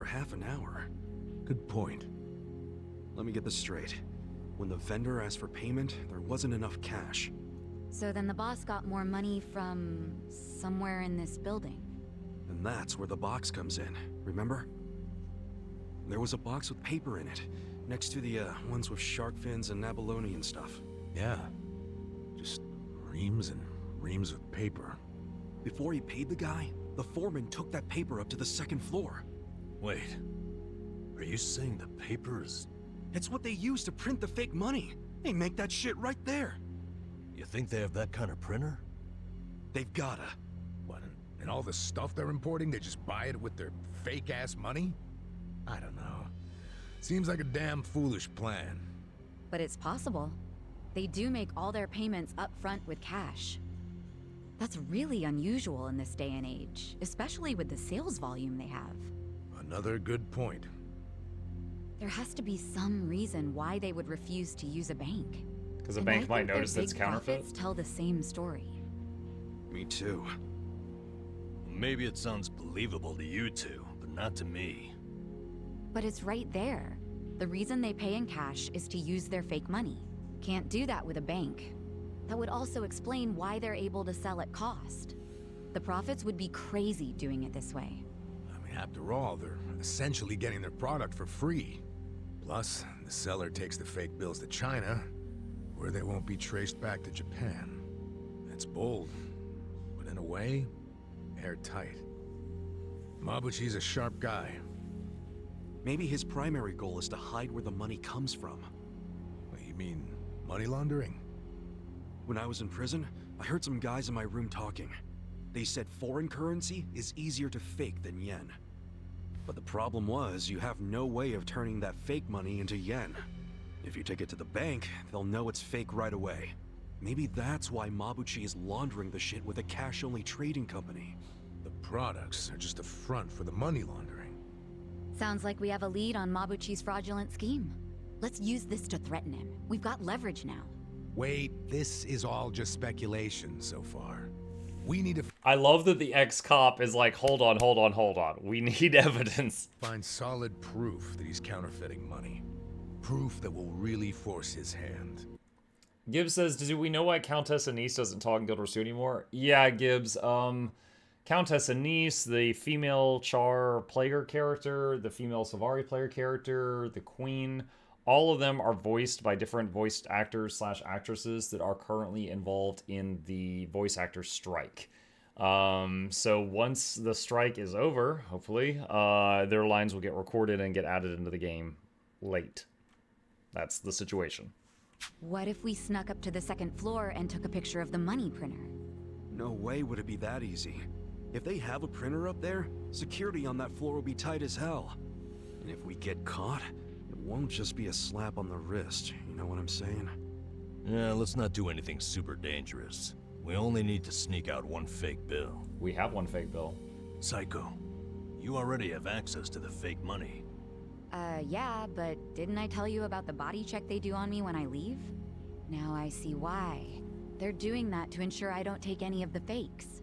half an hour. Good point. Let me get this straight. When the vendor asked for payment, there wasn't enough cash. So then the boss got more money from somewhere in this building. And that's where the box comes in, remember? There was a box with paper in it, next to the ones with shark fins and abalone and stuff. Yeah. Just reams and reams of paper. Before he paid the guy, the foreman took that paper up to the second floor. Wait. Are you saying the paper is... It's what they use to print the fake money. They make that shit right there. You think they have that kind of printer? They've gotta. What, and all the stuff they're importing, they just buy it with their fake-ass money? I don't know. Seems like a damn foolish plan. But it's possible. They do make all their payments up front with cash. That's really unusual in this day and age, especially with the sales volume they have. Another good point. There has to be some reason why they would refuse to use a bank. Because a bank might notice it's counterfeit. Profits tell the same story. Me too. Maybe it sounds believable to you two, but not to me. But it's right there. The reason they pay in cash is to use their fake money. Can't do that with a bank. That would also explain why they're able to sell at cost. The profits would be crazy doing it this way. I mean, after all, they're essentially getting their product for free. Plus, the seller takes the fake bills to China, where they won't be traced back to Japan. That's bold, but in a way, airtight. Mabuchi's a sharp guy. Maybe his primary goal is to hide where the money comes from. What, you mean money laundering? When I was in prison, I heard some guys in my room talking. They said foreign currency is easier to fake than yen. But the problem was, you have no way of turning that fake money into yen. If you take it to the bank, they'll know it's fake right away. Maybe that's why Mabuchi is laundering the shit with a cash-only trading company. The products are just a front for the money laundering. Sounds like we have a lead on Mabuchi's fraudulent scheme. Let's use this to threaten him. We've got leverage now. Wait, this is all just speculation so far. We need to I love that the ex-cop is like, hold on. We need evidence. find solid proof that he's counterfeiting money. Proof that will really force his hand. Gibbs says, do we know why Countess Anise doesn't talk in Guild Wars 2 anymore? Yeah, Gibbs. Countess Anise, the female Char player character, the female Savari player character, the Queen, all of them are voiced by different voice actors / actresses that are currently involved in the voice actor strike. So once the strike is over, hopefully, their lines will get recorded and get added into the game late. That's the situation. What if we snuck up to the second floor and took a picture of the money printer? No way would it be that easy. If they have a printer up there, security on that floor will be tight as hell. And if we get caught, it won't just be a slap on the wrist, you know what I'm saying? Yeah, let's not do anything super dangerous. We only need to sneak out one fake bill. We have one fake bill. Psycho, you already have access to the fake money. Yeah, but didn't I tell you about the body check they do on me when I leave? Now I see why. They're doing that to ensure I don't take any of the fakes.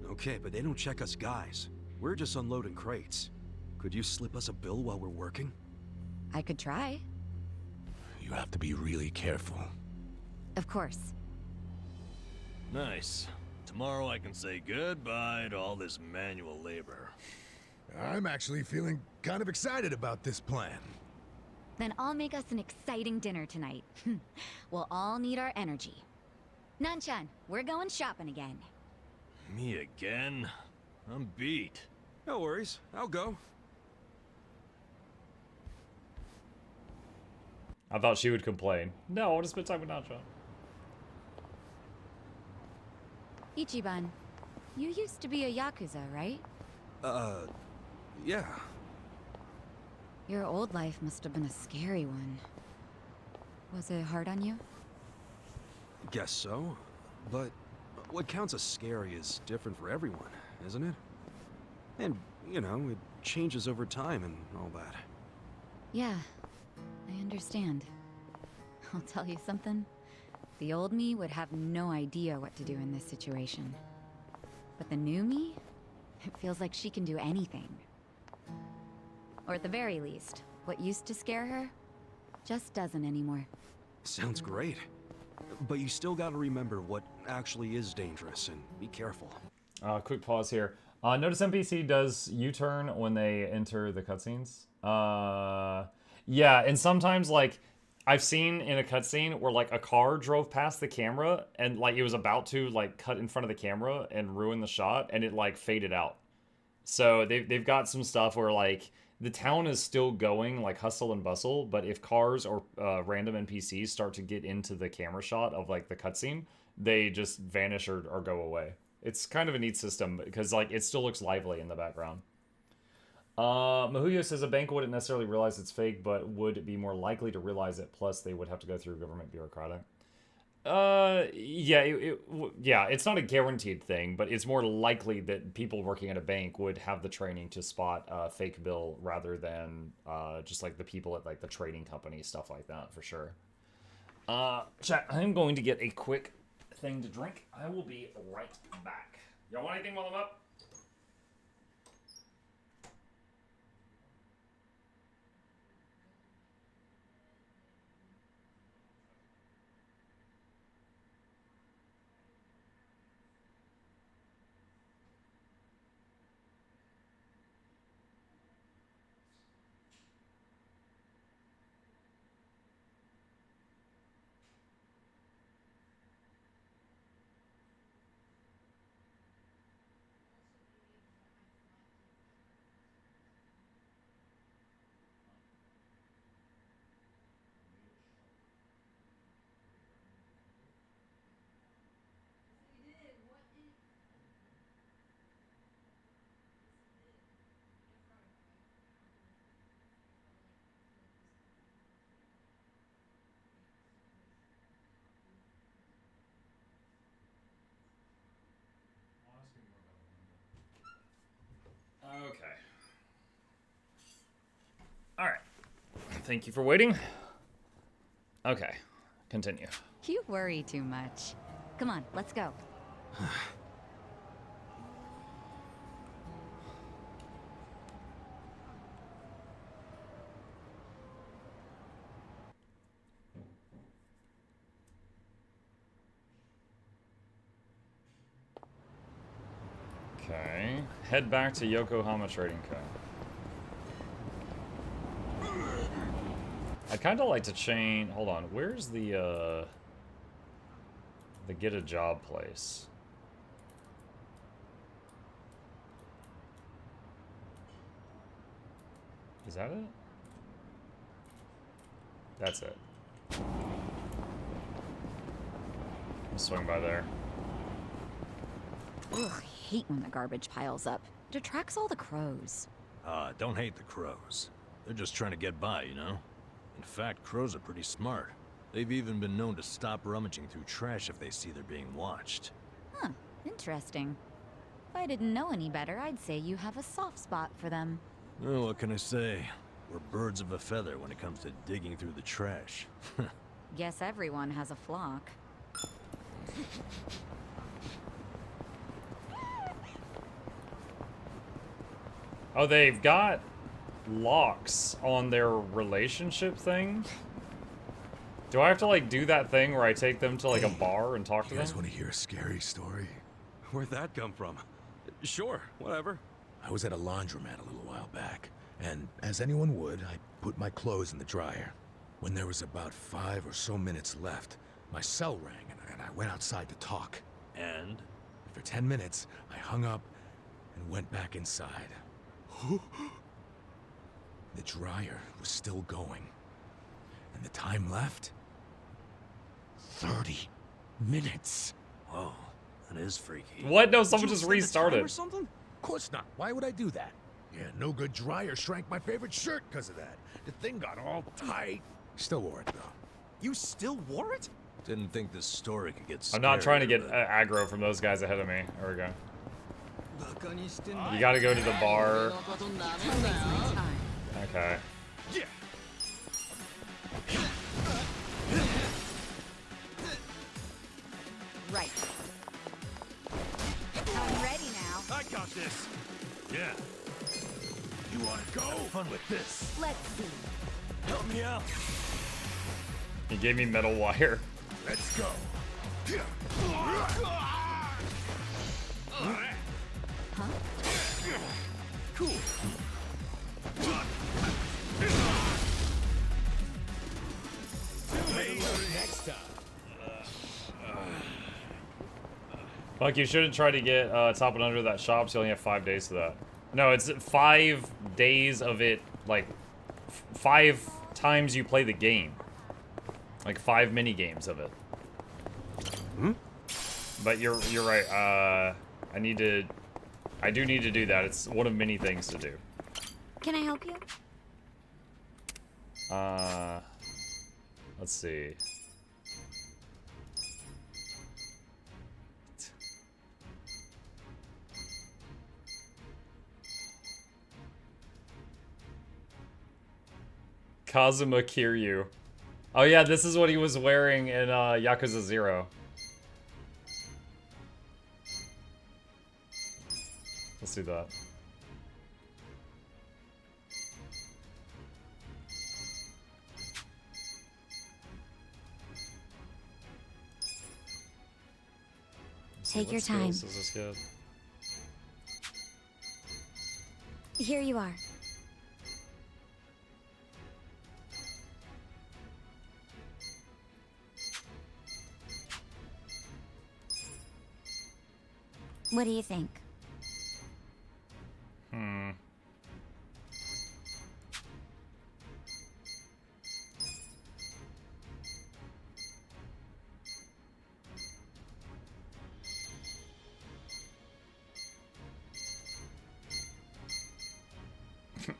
Okay, but they don't check us guys. We're just unloading crates. Could you slip us a bill while we're working? I could try. You have to be really careful. Of course. Nice. Tomorrow I can say goodbye to all this manual labor. I'm actually feeling kind of excited about this plan. Then I'll make us an exciting dinner tonight. We'll all need our energy. Nanchan, we're going shopping again. Me again? I'm beat. No worries, I'll go. I thought she would complain. No, I want to spend time with Nacha. Ichiban, you used to be a Yakuza, right? Yeah. Your old life must have been a scary one. Was it hard on you? Guess so. But what counts as scary is different for everyone, isn't it? And, you know, it changes over time and all that. Yeah, I understand. I'll tell you something. The old me would have no idea what to do in this situation. But the new me? It feels like she can do anything. Or at the very least, what used to scare her just doesn't anymore. Sounds great. But you still gotta remember what actually is dangerous and be careful. Quick pause here. Notice NPC does U-turn when they enter the cutscenes. Yeah, and sometimes, like, I've seen in a cutscene where, like, a car drove past the camera and, like, it was about to, like, cut in front of the camera and ruin the shot, and it, like, faded out. So they've got some stuff where, like, the town is still going, like, hustle and bustle, but if cars or random NPCs start to get into the camera shot of, like, the cutscene, they just vanish or go away. It's kind of a neat system because, like, it still looks lively in the background. Mahuyo says a bank wouldn't necessarily realize it's fake, but would be more likely to realize it. Plus, they would have to go through government bureaucratic. Yeah, yeah, it's not a guaranteed thing, but it's more likely that people working at a bank would have the training to spot a fake bill rather than just like the people at like the trading company, stuff like that, for sure. Chat, I'm going to get a quick thing to drink. I will be right back. Y'all want anything while I'm up? Okay. All right. Thank you for waiting. Okay. Continue. You worry too much. Come on, let's go. Okay. Head back to Yokohama Trading Co. I'd kind of like to change... Hold on. Where's the get a job place? Is that it? That's it. I'll swing by there. Ugh, I hate when the garbage piles up. It attracts all the crows. Don't hate the crows. They're just trying to get by, you know? In fact, crows are pretty smart. They've even been known to stop rummaging through trash if they see they're being watched. Huh, interesting. If I didn't know any better, I'd say you have a soft spot for them. Oh, what can I say? We're birds of a feather when it comes to digging through the trash. Guess everyone has a flock. Oh, they've got locks on their relationship thing? Do I have to, like, do that thing where I take them to, like, a bar and talk to You guys them? want to hear a scary story? Where'd that come from? Sure, whatever. I was at a laundromat a little while back, and as anyone would, I put my clothes in the dryer. When there was about 5 or so minutes left, my cell rang, and I went outside to talk. And? For 10 minutes, I hung up and went back inside. The dryer was still going, and the time left? 30 minutes. Whoa, that is freaky. What? No, someone Did you just extend the time restarted. or something? Of course not. Why would I do that? Yeah, no good dryer shrank my favorite shirt because of that. The thing got all tight. Still wore it, though. You still wore it? Didn't think this story could get I'm not trying to get scarier, but- aggro from those guys ahead of me. There we go. You gotta go to the bar. Don't waste my time. Okay. Yeah. Right. I'm ready now. I got this. Yeah. You want to go? Fun with with this. Let's see. Help me out. He gave me metal wire. Let's go. Huh? Cool. Next time. Fuck, you shouldn't try to get top and under that shop, so you only have 5 days to that. No, it's 5 days of it, like, 5 times you play the game. Like 5 mini games of it. But you're right, I do need to do that. It's one of many things to do. Can I help you? Let's see. Kazuma Kiryu. Oh yeah, this is what he was wearing in Yakuza 0. Let's do that. Take your What time. skills does this get? Here you are. What do you think?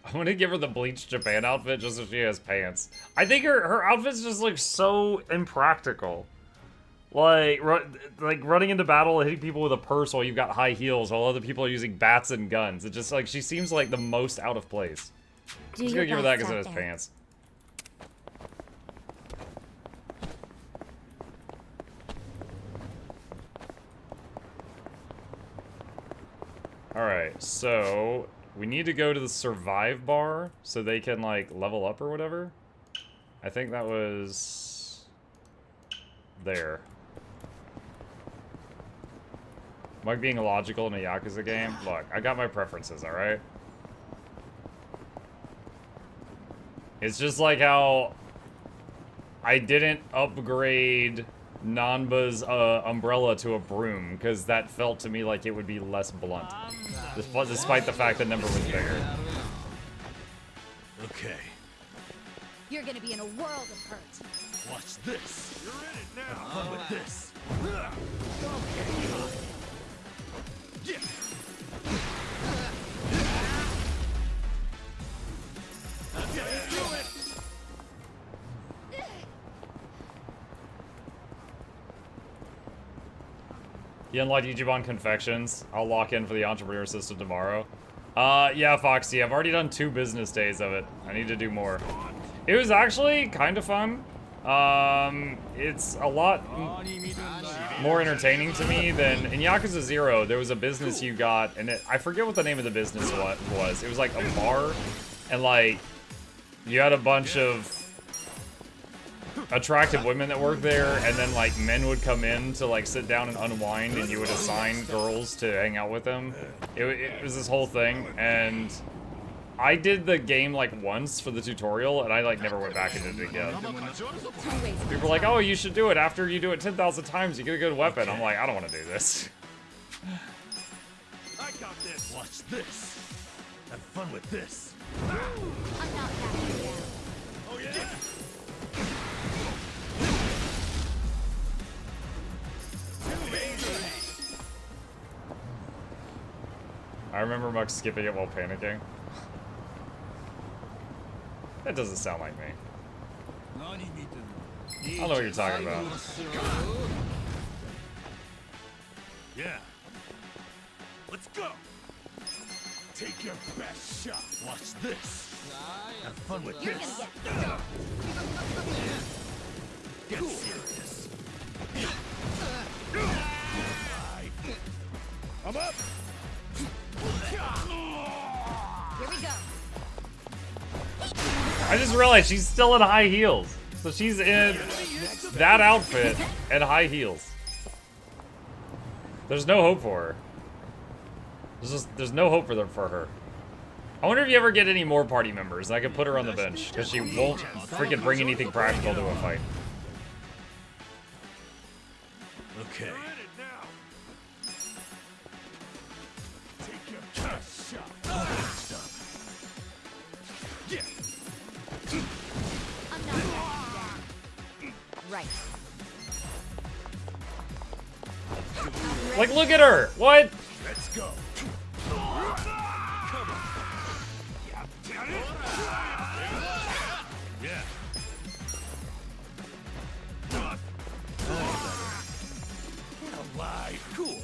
I'm gonna give her the Bleach Japan outfit just so she has pants. I think her outfits just look so impractical. Like running into battle and hitting people with a purse while you've got high heels while other people are using bats and guns. It's just like, she seems like the most out of place. I'm just gonna give her that because it has pants. Alright, so we need to go to the survive bar so they can like level up or whatever. I think that was there. Am I being illogical in a Yakuza game? Look, I got my preferences, alright? It's just like how I didn't upgrade Nanba's umbrella to a broom, because that felt to me like it would be less blunt. Despite the fact that number was bigger. Okay. You're gonna be in a world of hurt. Watch this. You're in it now. Have fun with this. Yeah. Let's get through it. You unlocked Ichiban Confections. I'll lock in for the entrepreneur system tomorrow. Yeah, Foxy, I've already done 2 business days of it. I need to do more. It was actually kind of fun. It's a lot more entertaining to me than in Yakuza 0. There was a business you got, and I forget what the name of the business was. It was like a bar, and like you had a bunch of attractive women that worked there, and then like men would come in to like sit down and unwind, and you would assign girls to hang out with them. It was this whole thing, and I did the game like once for the tutorial, and I like never went back and did it again. People were like, oh, you should do it. After you do it 10,000 times, you get a good weapon. I'm like, I don't want to do this. I got this. Watch this. Have fun with this. I'm not backing down. Oh yeah. I remember Mux skipping it while panicking. That doesn't sound like me. I don't know what you're talking about. Yeah. Let's go. Take your best shot. Watch this. Have fun with You're this. gonna Get serious. I'm up. Here we go. I just realized she's still in high heels. So she's in that outfit and high heels. There's no hope for her. There's no hope for her. I wonder if you ever get any more party members. I could put her on the bench because she won't freaking bring anything practical to a fight. Okay. I'm not right. Like, look at her. What? Let's go. Yeah. Alive. Cool.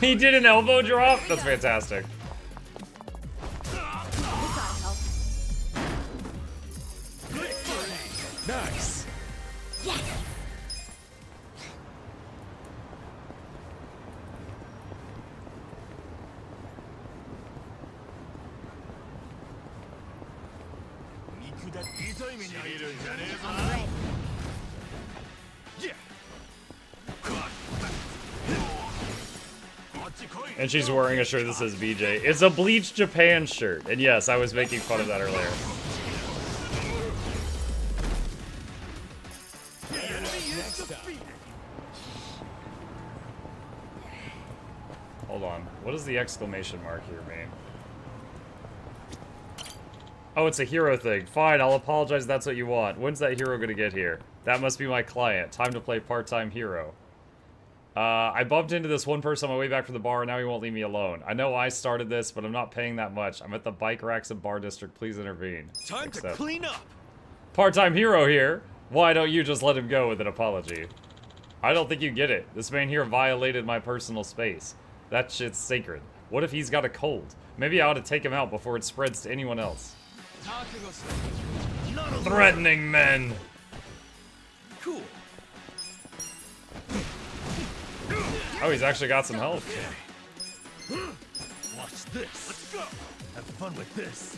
He did an elbow drop? That's fantastic. Nice. Yes. I'm ready. And she's wearing a shirt that says BJ. It's a Bleach Japan shirt. And yes, I was making fun of that earlier. Hold on. What does the exclamation mark here mean? Oh, it's a hero thing. Fine, I'll apologize if that's what you want. When's that hero gonna get here? That must be my client. Time to play part-time hero. I bumped into this one person on my way back from the bar, and now he won't leave me alone. I know I started this, but I'm not paying that much. I'm at the bike racks and bar district. Please intervene. Time to clean up. Part-time hero here. Why don't you just let him go with an apology? I don't think you get it. This man here violated my personal space. That shit's sacred. What if he's got a cold? Maybe I ought to take him out before it spreads to anyone else. Threatening men. Cool. Oh, he's actually got some health. Watch this. Let's go. Have fun with this.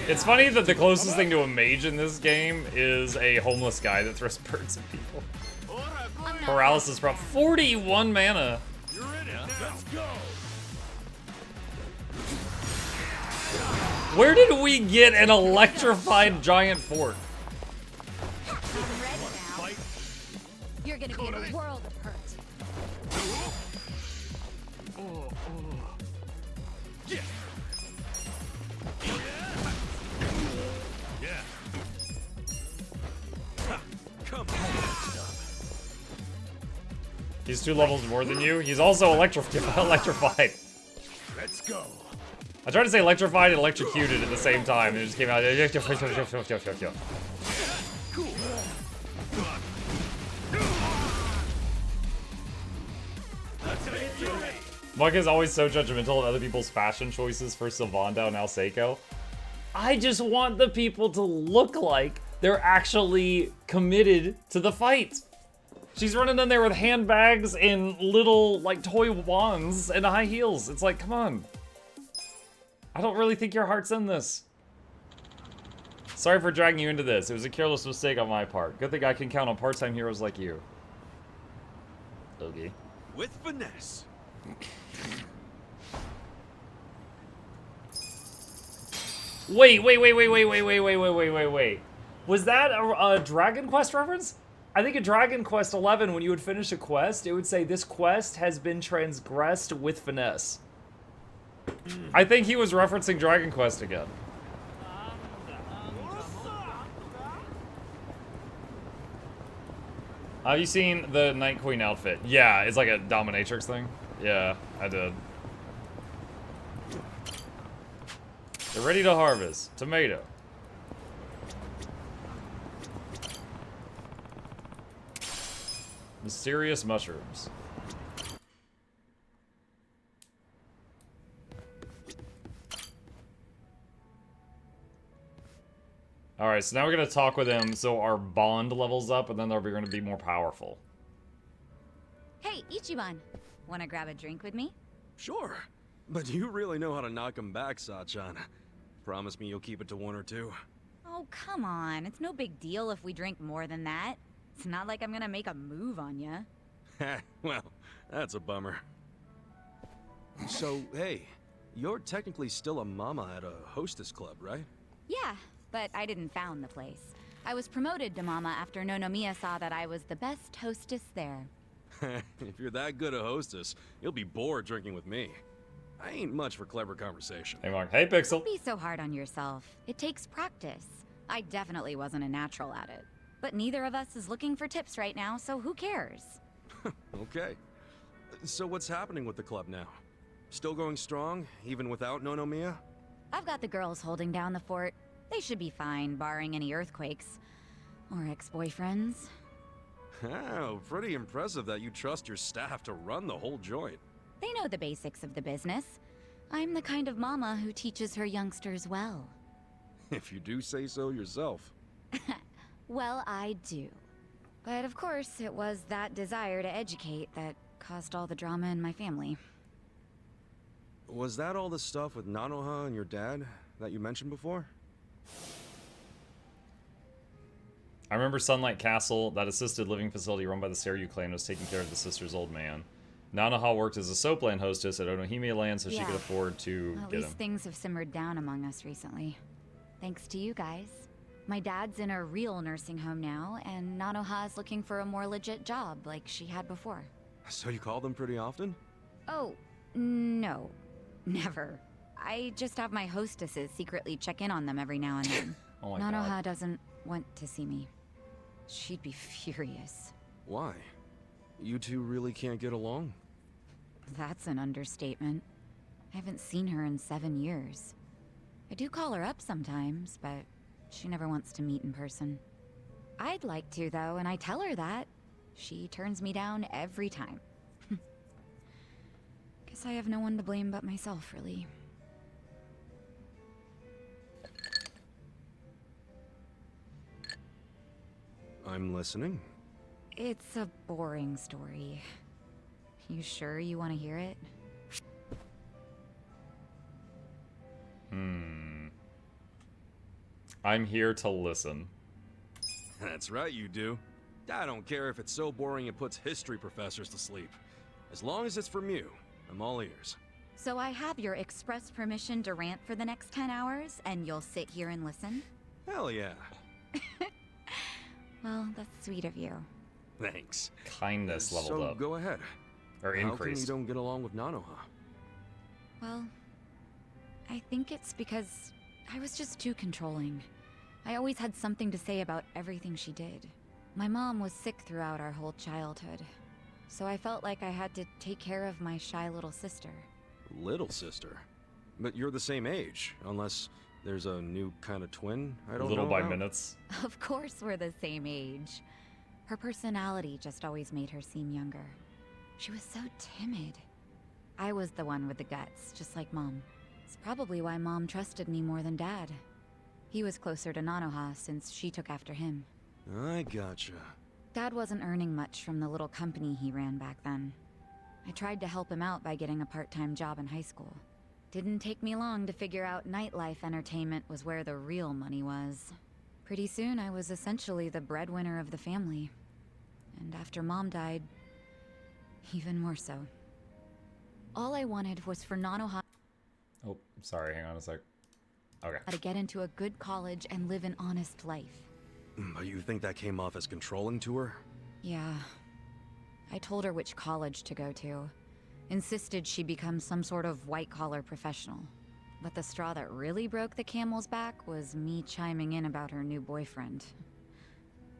It's funny that the closest thing to a mage in this game is a homeless guy that throws birds at people. Paralysis from 41 mana. You're in it. Let's go. Where did we get an electrified giant fork? I'm ready now. You're gonna be in a world of hurt. Yeah. Yeah. Come on. He's 2 levels more than you. He's also electrified. Let's go. I tried to say electrified and electrocuted at the same time, and it just came out. Mike is always so judgmental of other people's fashion choices for Sylvando and Alseco. I just want the people to look like they're actually committed to the fight. She's running in there with handbags and little, like, toy wands and high heels. It's like, come on. I don't really think your heart's in this. Sorry for dragging you into this. It was a careless mistake on my part. Good thing I can count on part-time heroes like you. Okay. With finesse. Wait. Was that a Dragon Quest reference? I think in Dragon Quest 11, when you would finish a quest, it would say, this quest has been transgressed with finesse. I think he was referencing Dragon Quest again. Have you seen the Night Queen outfit? Yeah, it's like a dominatrix thing. Yeah, I did. They're ready to harvest. Tomato. Mysterious mushrooms. Alright, so now we're gonna talk with him so our bond levels up, and then we're gonna be more powerful. Hey, Ichiban. Wanna grab a drink with me? Sure. But you really know how to knock 'em back, Sachan. Promise me you'll keep it to one or two. Oh, come on. It's no big deal if we drink more than that. It's not like I'm gonna make a move on ya. Well, that's a bummer. So, hey, you're technically still a mama at a hostess club, right? Yeah, but I didn't found the place. I was promoted to mama after Nonomiya saw that I was the best hostess there. If you're that good a hostess, you'll be bored drinking with me. I ain't much for clever conversation. Hey, Mark. Hey, Pixel. Don't be so hard on yourself. It takes practice. I definitely wasn't a natural at it. But neither of us is looking for tips right now, so who cares? Okay. So what's happening with the club now? Still going strong, even without Nonomiya? I've got the girls holding down the fort. They should be fine, barring any earthquakes. Or ex-boyfriends. Oh, pretty impressive that you trust your staff to run the whole joint. They know the basics of the business. I'm the kind of mama who teaches her youngsters well. If you do say so yourself. Well, I do. But of course, it was that desire to educate that caused all the drama in my family. Was that all the stuff with Nanoha and your dad that you mentioned before? I remember Sunlight Castle, that assisted living facility run by the Seiryu clan, was taking care of the sister's old man. Nanoha worked as a soapland hostess at Onohime Land so she could afford to At get least him. things have simmered down among us recently. Thanks to you guys. My dad's in a real nursing home now, and Nanoha's looking for a more legit job like she had before. So you call them pretty often? Oh, no. Never. I just have my hostesses secretly check in on them every now and then. Oh my Nanoha god. doesn't want to see me. She'd be furious. Why? You two really can't get along? That's an understatement. I haven't seen her in 7 years. I do call her up sometimes, but she never wants to meet in person. I'd like to, though, and I tell her that. She turns me down every time. Guess I have no one to blame but myself, really. I'm listening. It's a boring story. You sure you want to hear it? I'm here to listen. That's right, you do. I don't care if it's so boring it puts history professors to sleep. As long as it's from you, I'm all ears. So I have your express permission to rant for the next 10 hours, and you'll sit here and listen? Hell yeah. Well, that's sweet of you. Thanks. Kindness leveled So up. go ahead. Or How come you increased. don't get along with Nanoha? Well, I think it's because I was just too controlling. I always had something to say about everything she did. My mom was sick throughout our whole childhood, so I felt like I had to take care of my shy little sister. Little sister? But you're the same age, unless there's a new kind of twin I don't Little know by about. minutes. Of course we're the same age. Her personality just always made her seem younger. She was so timid. I was the one with the guts, just like Mom. It's probably why Mom trusted me more than Dad. He was closer to Nanoha since she took after him. I gotcha. Dad wasn't earning much from the little company he ran back then. I tried to help him out by getting a part-time job in high school. Didn't take me long to figure out nightlife entertainment was where the real money was. Pretty soon I was essentially the breadwinner of the family. And after Mom died, even more so. All I wanted was for Nanoha Oh, sorry, hang on a sec. Okay. to get into a good college and live an honest life. But you think that came off as controlling to her? Yeah. I told her which college to go to. Insisted she become some sort of white-collar professional. But the straw that really broke the camel's back was me chiming in about her new boyfriend.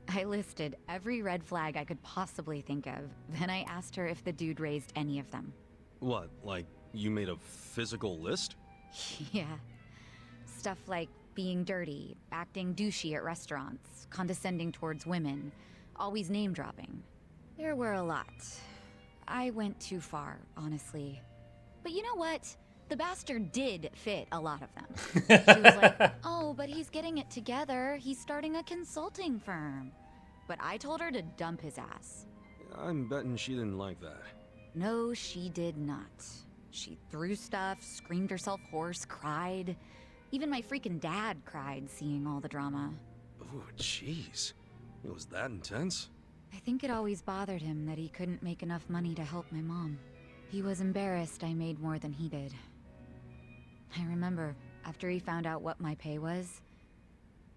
I listed every red flag I could possibly think of, then I asked her if the dude raised any of them. What, like you made a physical list? Yeah. Stuff like being dirty, acting douchey at restaurants, condescending towards women, always name-dropping. There were a lot. I went too far, honestly. But you know what? The bastard did fit a lot of them. She was like, oh, but he's getting it together. He's starting a consulting firm. But I told her to dump his ass. I'm betting she didn't like that. No, she did not. She threw stuff, screamed herself hoarse, cried. Even my freaking dad cried seeing all the drama. Oh, jeez. It was that intense? I think it always bothered him that he couldn't make enough money to help my mom. He was embarrassed I made more than he did. I remember, after he found out what my pay was,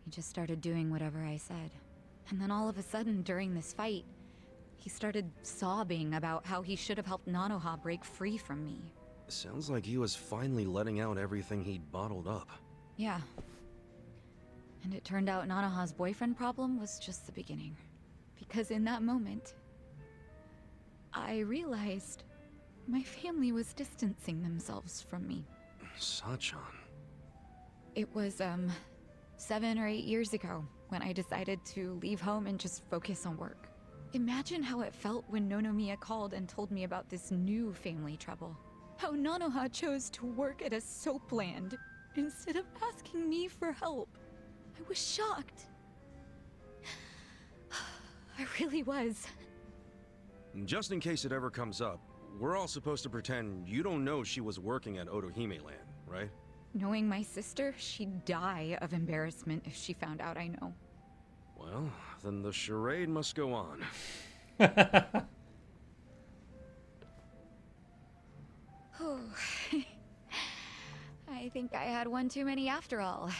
he just started doing whatever I said. And then all of a sudden, during this fight, he started sobbing about how he should have helped Nanoha break free from me. Sounds like he was finally letting out everything he'd bottled up. Yeah. And it turned out Nanoha's boyfriend problem was just the beginning. Because in that moment, I realized my family was distancing themselves from me. Sachan. It was, 7 or 8 years ago when I decided to leave home and just focus on work. Imagine how it felt when Nonomiya called and told me about this new family trouble. How Nanoha chose to work at a soap land instead of asking me for help. I was shocked. I really was. Just in case it ever comes up, we're all supposed to pretend you don't know she was working at Otohime Land, right? Knowing my sister, she'd die of embarrassment if she found out I know. Well, then the charade must go on. I think I had one too many after all.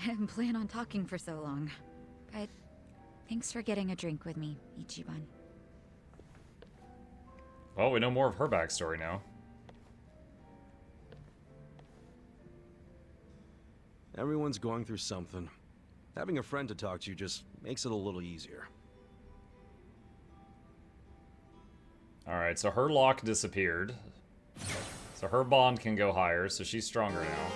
I didn't plan on talking for so long. But thanks for getting a drink with me, Ichiban. Well, we know more of her backstory now. Everyone's going through something. Having a friend to talk to just makes it a little easier. Alright, so her lock disappeared. So her bond can go higher, so she's stronger now.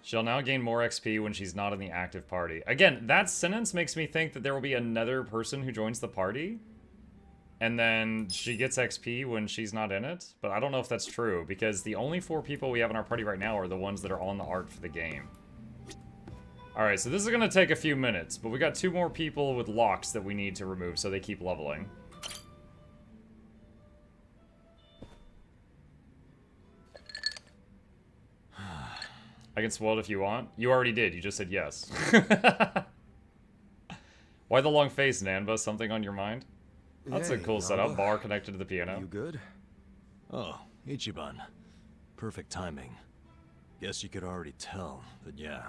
She'll now gain more XP when she's not in the active party. Again, that sentence makes me think that there will be another person who joins the party. And then she gets XP when she's not in it. But I don't know if that's true, because the only 4 people we have in our party right now are the ones that are on the art for the game. Alright, so this is going to take a few minutes, but we got 2 more people with locks that we need to remove so they keep leveling. I can spoil it if you want. You already did. You just said yes. Why the long face, Nanba? Something on your mind? That's a cool setup. Bar connected to the piano. You good? Oh, Ichiban. Perfect timing. Guess you could already tell, but yeah.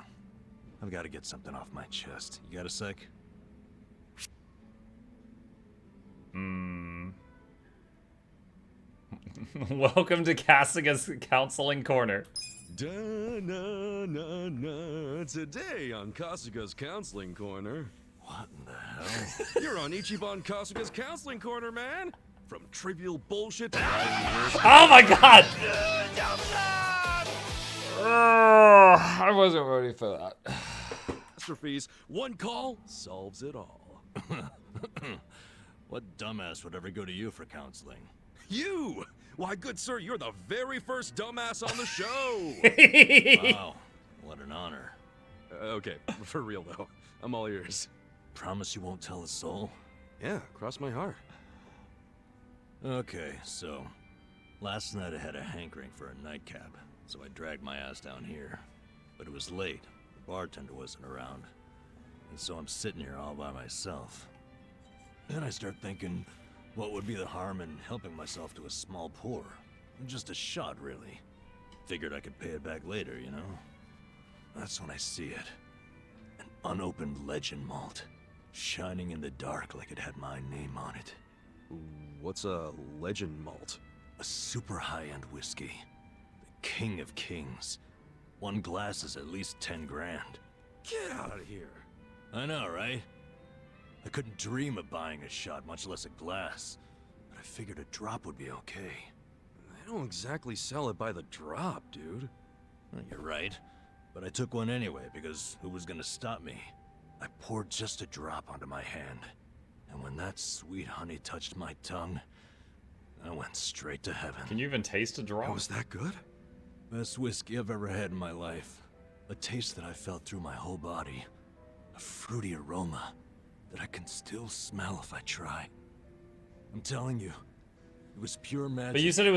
I've got to get something off my chest. You got a sec? Welcome to Kasuga's Counseling Corner. Da-na-na-na. Today on Kasuga's Counseling Corner. What in the hell? You're on Ichiban Kasuga's Counseling Corner, man! From trivial bullshit to... Oh my god! I wasn't ready for that. Catastrophes. One call solves it all. What dumbass would ever go to you for counseling? You! Why, good sir, you're the very first dumbass on the show! Wow, what an honor. Okay, for real though. I'm all ears. Promise you won't tell a soul? Yeah, cross my heart. Okay, so... Last night I had a hankering for a nightcap, so I dragged my ass down here. But it was late. The bartender wasn't around. And so I'm sitting here all by myself. Then I start thinking, what would be the harm in helping myself to a small pour? Just a shot, really. Figured I could pay it back later, you know? That's when I see it. An unopened legend malt. Shining in the dark like it had my name on it. What's a legend malt? A super high-end whiskey. The king of kings. One glass is at least 10 grand. Get out of here. I know, right? I couldn't dream of buying a shot, much less a glass. But I figured a drop would be okay. They don't exactly sell it by the drop, dude. Well, you're right. But I took one anyway, because who was gonna stop me? I poured just a drop onto my hand. And when that sweet honey touched my tongue, I went straight to heaven. Can you even taste a drop? Oh, was that good? Best whiskey I've ever had in my life. A taste that I felt through my whole body. A fruity aroma that I can still smell if I try. I'm telling you, it was pure magic. But you said it was